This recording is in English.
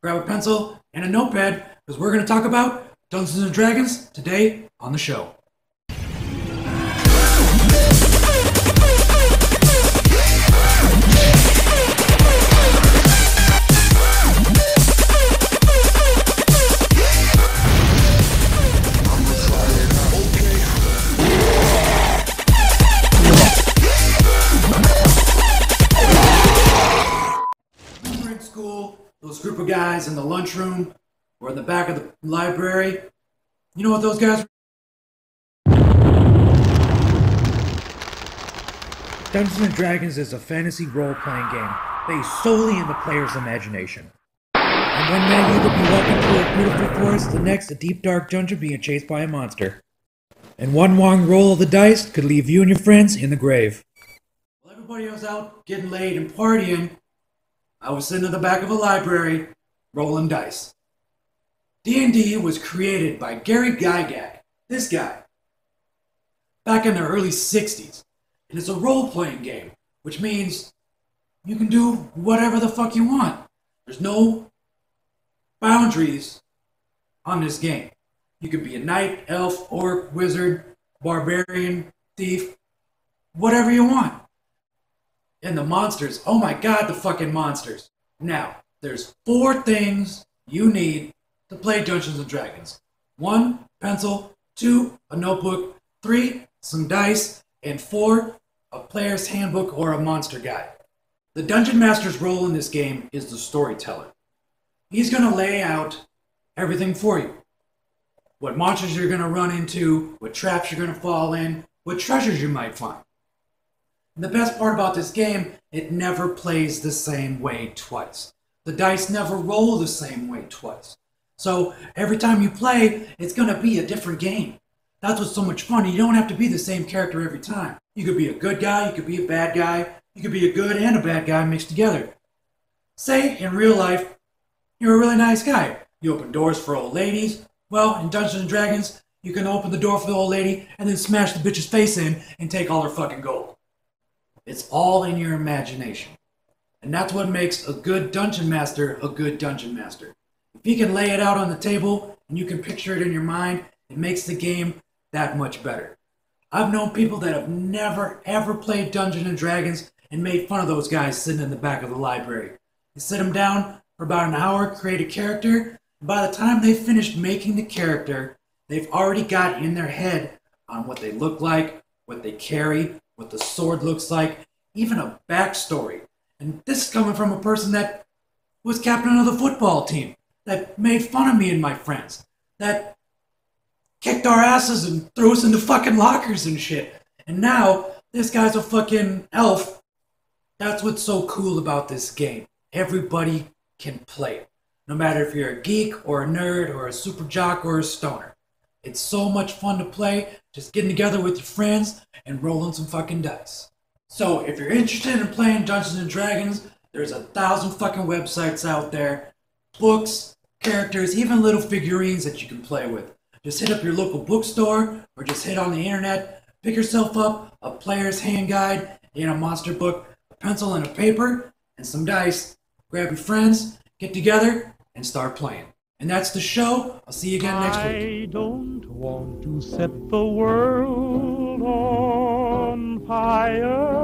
grab a pencil and a notepad because we're going to talk about Dungeons and Dragons today on the show. Remember in school, those group of guys in the lunchroom or in the back of the library? You know what those guys? Dungeons and Dragons is a fantasy role-playing game based solely in the player's imagination. And one minute you could be walking through a beautiful forest, the next a deep dark dungeon being chased by a monster. And one wrong roll of the dice could leave you and your friends in the grave. While everybody was out getting laid and partying, I was sitting in the back of a library rolling dice. D&D was created by Gary Gygax, this guy, back in the early 60s. And it's a role-playing game, which means you can do whatever the fuck you want. There's no boundaries on this game. You could be a knight, elf, orc, wizard, barbarian, thief, whatever you want. And the monsters, oh my god, the fucking monsters. Now, there's 4 things you need to play Dungeons & Dragons. 1, pencil. 2, a notebook. 3, some dice. And 4, a player's handbook or a monster guide. The Dungeon Master's role in this game is the storyteller. He's going to lay out everything for you. What monsters you're going to run into, what traps you're going to fall in, what treasures you might find. And the best part about this game, it never plays the same way twice. The dice never roll the same way twice. So every time you play, it's going to be a different game. That's what's so much fun. You don't have to be the same character every time. You could be a good guy, you could be a bad guy, you could be a good and a bad guy mixed together. Say, in real life, you're a really nice guy. You open doors for old ladies. Well, in Dungeons & Dragons, you can open the door for the old lady and then smash the bitch's face in and take all her fucking gold. It's all in your imagination. And that's what makes a good dungeon master a good dungeon master. If you can lay it out on the table and you can picture it in your mind, it makes the game that much better. I've known people that have never ever played Dungeons and Dragons and made fun of those guys sitting in the back of the library. You sit them down for about an hour, create a character, and by the time they've finished making the character, they've already got in their head on what they look like, what they carry, what the sword looks like, even a backstory. And this is coming from a person that was captain of the football team, that made fun of me and my friends, that kicked our asses and threw us into fucking lockers and shit. And now, this guy's a fucking elf. That's what's so cool about this game. Everybody can play it. No matter if you're a geek or a nerd or a super jock or a stoner. It's so much fun to play, just getting together with your friends and rolling some fucking dice. So, if you're interested in playing Dungeons and Dragons, there's 1,000 fucking websites out there. Books, characters, even little figurines that you can play with. Just hit up your local bookstore or just hit on the internet, pick yourself up a player's hand guide and a monster book, a pencil and a paper, and some dice. Grab your friends, get together, and start playing. And that's the show. I'll see you again next week. I don't want to set the world on fire.